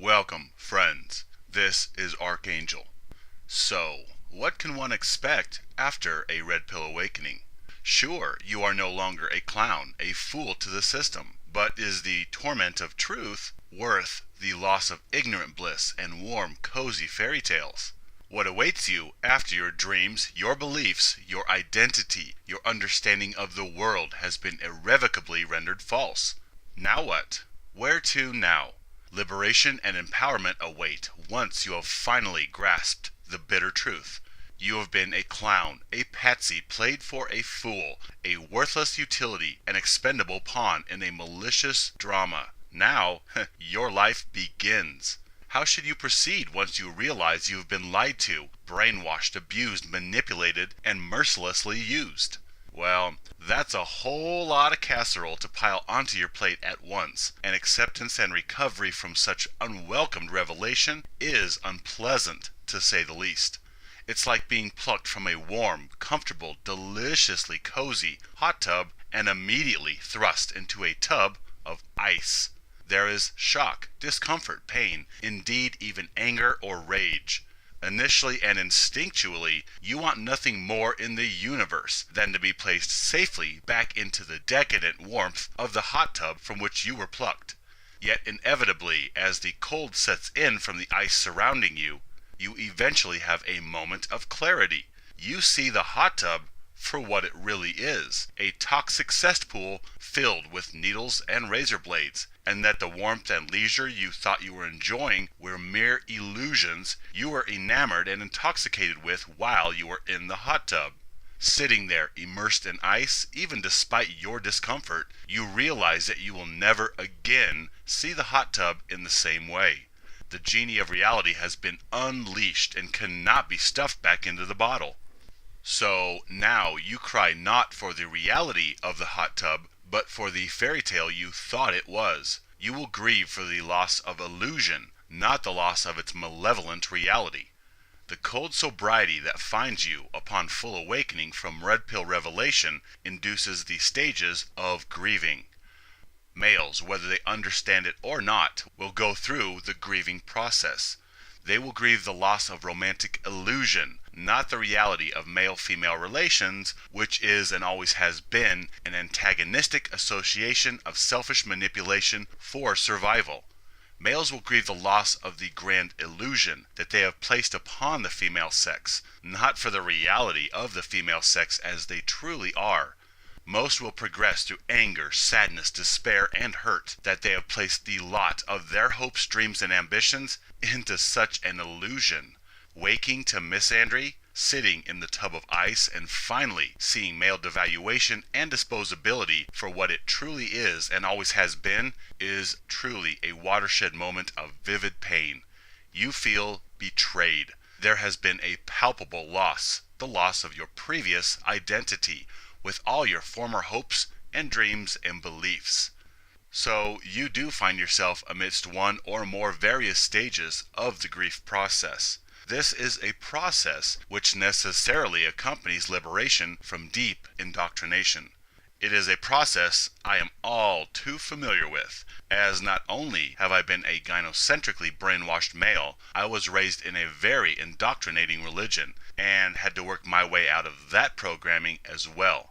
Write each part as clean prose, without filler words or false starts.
Welcome, friends. This is Archangel. So, what can one expect after a red pill awakening? Sure, you are no longer a clown, a fool to the system, but is the torment of truth worth the loss of ignorant bliss and warm, cozy fairy tales? What awaits you after your dreams, your beliefs, your identity, your understanding of the world has been irrevocably rendered false? Now what? Where to now? Liberation and empowerment await once you have finally grasped the bitter truth. You have been a clown, a patsy played for a fool, a worthless utility, an expendable pawn in a malicious drama. Now, your life begins. How should you proceed once you realize you have been lied to, brainwashed, abused, manipulated, and mercilessly used? Well, that's a whole lot of casserole to pile onto your plate at once, and acceptance and recovery from such unwelcomed revelation is unpleasant, to say the least. It's like being plucked from a warm, comfortable, deliciously cozy hot tub and immediately thrust into a tub of ice. There is shock, discomfort, pain, indeed even anger or rage. Initially and instinctually, you want nothing more in the universe than to be placed safely back into the decadent warmth of the hot tub from which you were plucked. Yet inevitably, as the cold sets in from the ice surrounding you, you eventually have a moment of clarity. You see the hot tub for what it really is, a toxic cesspool filled with needles and razor blades, and that the warmth and leisure you thought you were enjoying were mere illusions you were enamored and intoxicated with while you were in the hot tub. Sitting there immersed in ice, even despite your discomfort, you realize that you will never again see the hot tub in the same way. The genie of reality has been unleashed and cannot be stuffed back into the bottle. So now you cry not for the reality of the hot tub, but for the fairy tale you thought it was. You will grieve for the loss of illusion, not the loss of its malevolent reality. The cold sobriety that finds you upon full awakening from red pill revelation induces the stages of grieving. Males, whether they understand it or not, will go through the grieving process. They will grieve the loss of romantic illusion, not the reality of male-female relations, which is and always has been an antagonistic association of selfish manipulation for survival. Males will grieve the loss of the grand illusion that they have placed upon the female sex, not for the reality of the female sex as they truly are. Most will progress through anger, sadness, despair, and hurt that they have placed the lot of their hopes, dreams, and ambitions into such an illusion. Waking to misandry, sitting in the tub of ice, and finally seeing male devaluation and disposability for what it truly is and always has been, is truly a watershed moment of vivid pain. You feel betrayed. There has been a palpable loss, the loss of your previous identity, with all your former hopes and dreams and beliefs. So you do find yourself amidst one or more various stages of the grief process. This is a process which necessarily accompanies liberation from deep indoctrination. It is a process I am all too familiar with, as not only have I been a gynocentrically brainwashed male, I was raised in a very indoctrinating religion, and had to work my way out of that programming as well.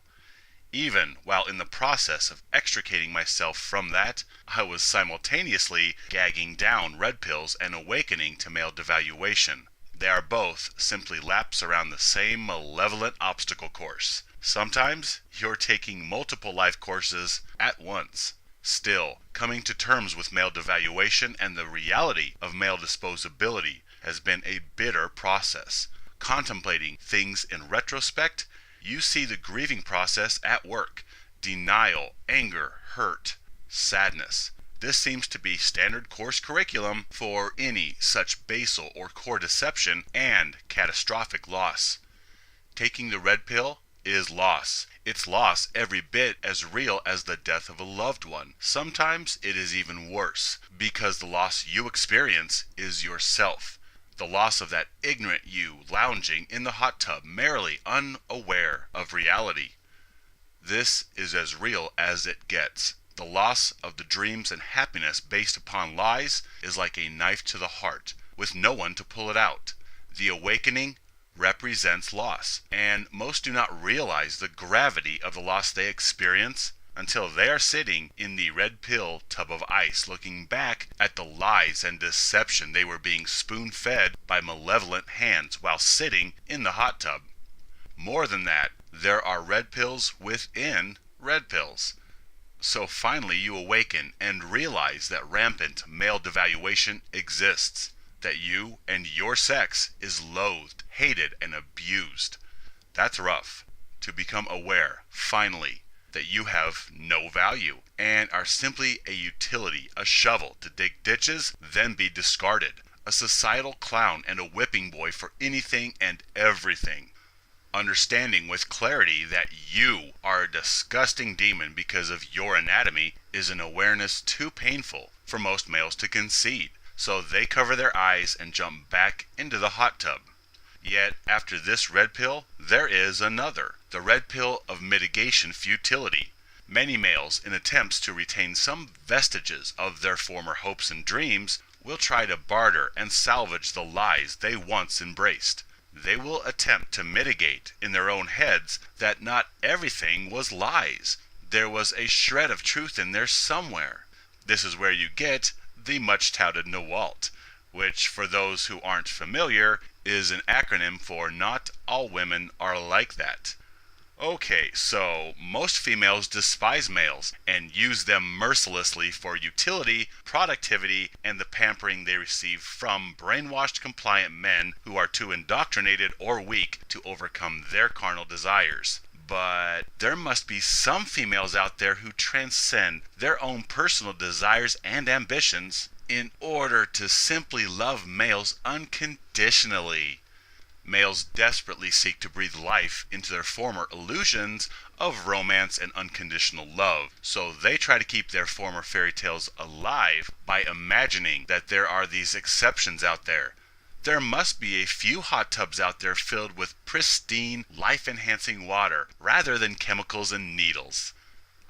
Even while in the process of extricating myself from that, I was simultaneously gagging down red pills and awakening to male devaluation. They are both simply laps around the same malevolent obstacle course. Sometimes you're taking multiple life courses at once. Still, coming to terms with male devaluation and the reality of male disposability has been a bitter process. Contemplating things in retrospect, you see the grieving process at work. Denial, anger, hurt, sadness. This seems to be standard course curriculum for any such basal or core deception and catastrophic loss. Taking the red pill is loss. It's loss every bit as real as the death of a loved one. Sometimes it is even worse, because the loss you experience is yourself. The loss of that ignorant you lounging in the hot tub, merely unaware of reality. This is as real as it gets. The loss of the dreams and happiness based upon lies is like a knife to the heart, with no one to pull it out. The awakening represents loss, and most do not realize the gravity of the loss they experience until they are sitting in the red pill tub of ice looking back at the lies and deception they were being spoon-fed by malevolent hands while sitting in the hot tub. More than that, there are red pills within red pills. So finally you awaken and realize that rampant male devaluation exists, that you and your sex is loathed, hated, and abused. That's rough. To become aware, finally, that you have no value and are simply a utility, a shovel to dig ditches, then be discarded, a societal clown and a whipping boy for anything and everything. Understanding with clarity that you are a disgusting demon because of your anatomy is an awareness too painful for most males to concede, so they cover their eyes and jump back into the hot tub. Yet, after this red pill, there is another, the red pill of mitigation futility. Many males, in attempts to retain some vestiges of their former hopes and dreams, will try to barter and salvage the lies they once embraced. They will attempt to mitigate in their own heads that not everything was lies. There was a shred of truth in there somewhere. This is where you get the much-touted NWALT, which, for those who aren't familiar, is an acronym for Not All Women Are Like That. Okay, so most females despise males and use them mercilessly for utility, productivity, and the pampering they receive from brainwashed compliant men who are too indoctrinated or weak to overcome their carnal desires. But there must be some females out there who transcend their own personal desires and ambitions in order to simply love males unconditionally. Males desperately seek to breathe life into their former illusions of romance and unconditional love, so they try to keep their former fairy tales alive by imagining that there are these exceptions out there. There must be a few hot tubs out there filled with pristine, life-enhancing water rather than chemicals and needles.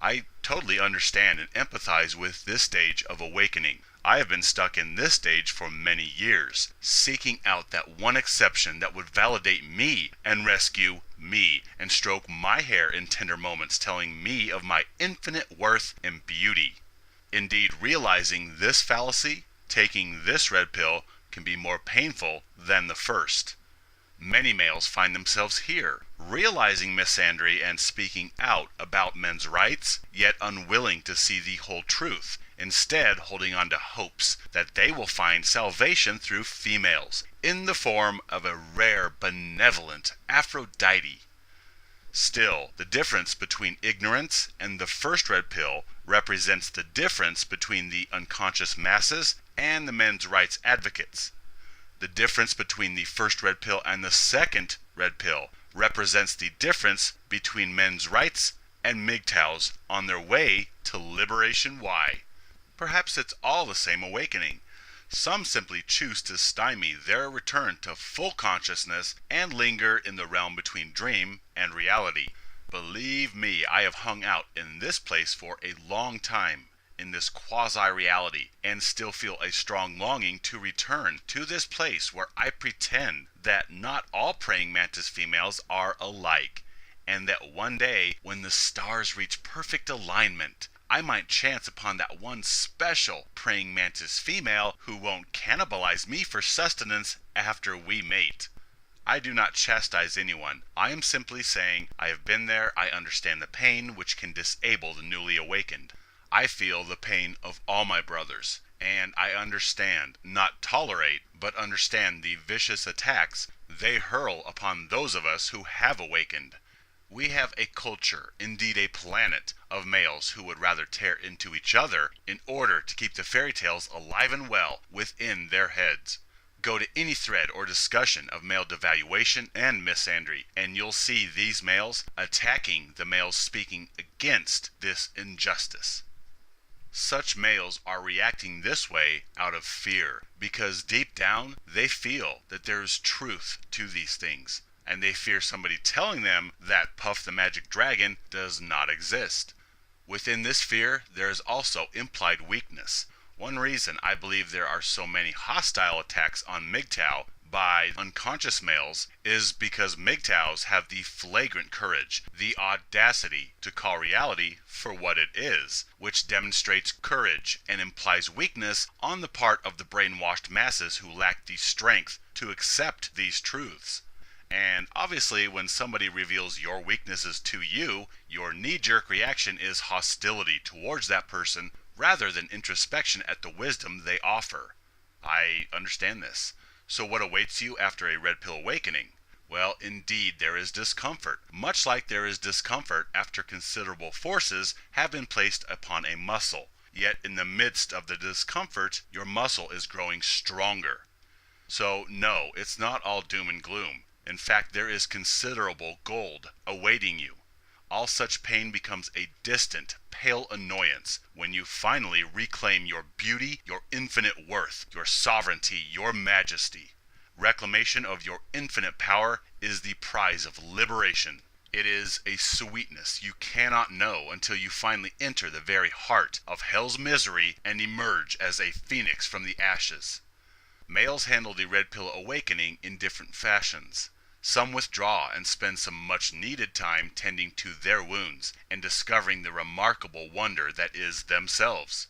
I totally understand and empathize with this stage of awakening. I have been stuck in this stage for many years, seeking out that one exception that would validate me and rescue me and stroke my hair in tender moments, telling me of my infinite worth and beauty. Indeed, realizing this fallacy, taking this red pill, can be more painful than the first. Many males find themselves here, realizing misandry and speaking out about men's rights, yet unwilling to see the whole truth, instead holding on to hopes that they will find salvation through females, in the form of a rare, benevolent Aphrodite. Still, the difference between ignorance and the first red pill represents the difference between the unconscious masses and the men's rights advocates. The difference between the first red pill and the second red pill represents the difference between men's rights and Mgtows on their way to Liberation Y. Perhaps it's all the same awakening. Some simply choose to stymie their return to full consciousness and linger in the realm between dream and reality. Believe me, I have hung out in this place for a long time, in this quasi-reality, and still feel a strong longing to return to this place where I pretend that not all praying mantis females are alike, and that one day, when the stars reach perfect alignment, I might chance upon that one special praying mantis female who won't cannibalize me for sustenance after we mate. I do not chastise anyone. I am simply saying I have been there, I understand the pain which can disable the newly awakened. I feel the pain of all my brothers, and I understand, not tolerate, but understand the vicious attacks they hurl upon those of us who have awakened. We have a culture, indeed a planet, of males who would rather tear into each other in order to keep the fairy tales alive and well within their heads. Go to any thread or discussion of male devaluation and misandry, and you'll see these males attacking the males speaking against this injustice. Such males are reacting this way out of fear, because deep down they feel that there is truth to these things, and they fear somebody telling them that Puff the Magic Dragon does not exist. Within this fear, there is also implied weakness. One reason I believe there are so many hostile attacks on Mgtow by unconscious males is because Mgtows have the flagrant courage, the audacity to call reality for what it is, which demonstrates courage and implies weakness on the part of the brainwashed masses who lack the strength to accept these truths. And obviously, when somebody reveals your weaknesses to you, your knee-jerk reaction is hostility towards that person rather than introspection at the wisdom they offer. I understand this. So what awaits you after a red pill awakening? Well, indeed, there is discomfort, much like there is discomfort after considerable forces have been placed upon a muscle. Yet in the midst of the discomfort, your muscle is growing stronger. So no, it's not all doom and gloom. In fact, there is considerable gold awaiting you. All such pain becomes a distant, pale annoyance when you finally reclaim your beauty, your infinite worth, your sovereignty, your majesty. Reclamation of your infinite power is the prize of liberation. It is a sweetness you cannot know until you finally enter the very heart of hell's misery and emerge as a phoenix from the ashes. Males handle the red pill awakening in different fashions. Some withdraw and spend some much needed time tending to their wounds and discovering the remarkable wonder that is themselves.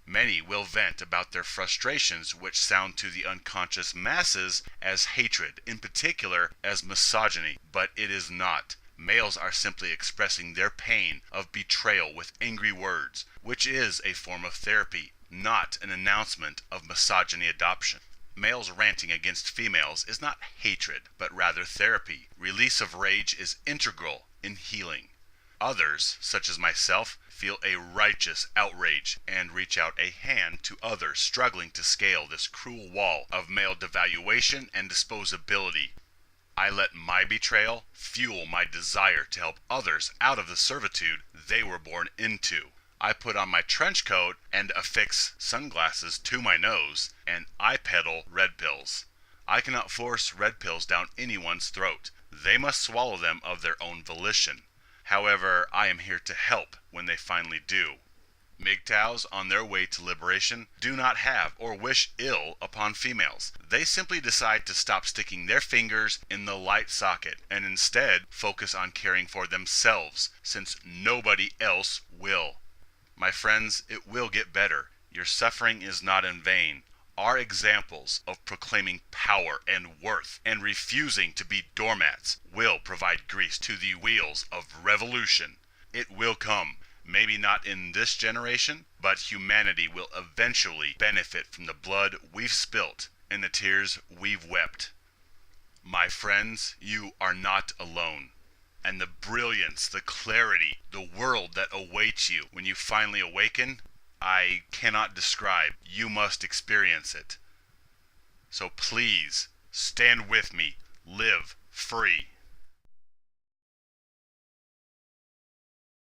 Many will vent about their frustrations, which sound to the unconscious masses as hatred, in particular as misogyny, but it is not. Males are simply expressing their pain of betrayal with angry words, which is a form of therapy, not an announcement of misogyny adoption. Males ranting against females is not hatred, but rather therapy. Release of rage is integral in healing. Others, such as myself, feel a righteous outrage and reach out a hand to others struggling to scale this cruel wall of male devaluation and disposability. I let my betrayal fuel my desire to help others out of the servitude they were born into. I put on my trench coat and affix sunglasses to my nose, and I peddle red pills. I cannot force red pills down anyone's throat. They must swallow them of their own volition. However, I am here to help when they finally do. Mgtows on their way to liberation do not have or wish ill upon females. They simply decide to stop sticking their fingers in the light socket and instead focus on caring for themselves, since nobody else will. My friends, it will get better. Your suffering is not in vain. Our examples of proclaiming power and worth and refusing to be doormats will provide grease to the wheels of revolution. It will come. Maybe not in this generation, but humanity will eventually benefit from the blood we've spilt and the tears we've wept. My friends, you are not alone. And the brilliance, the clarity, the world that awaits you when you finally awaken, I cannot describe. You must experience it. So please, stand with me. Live free.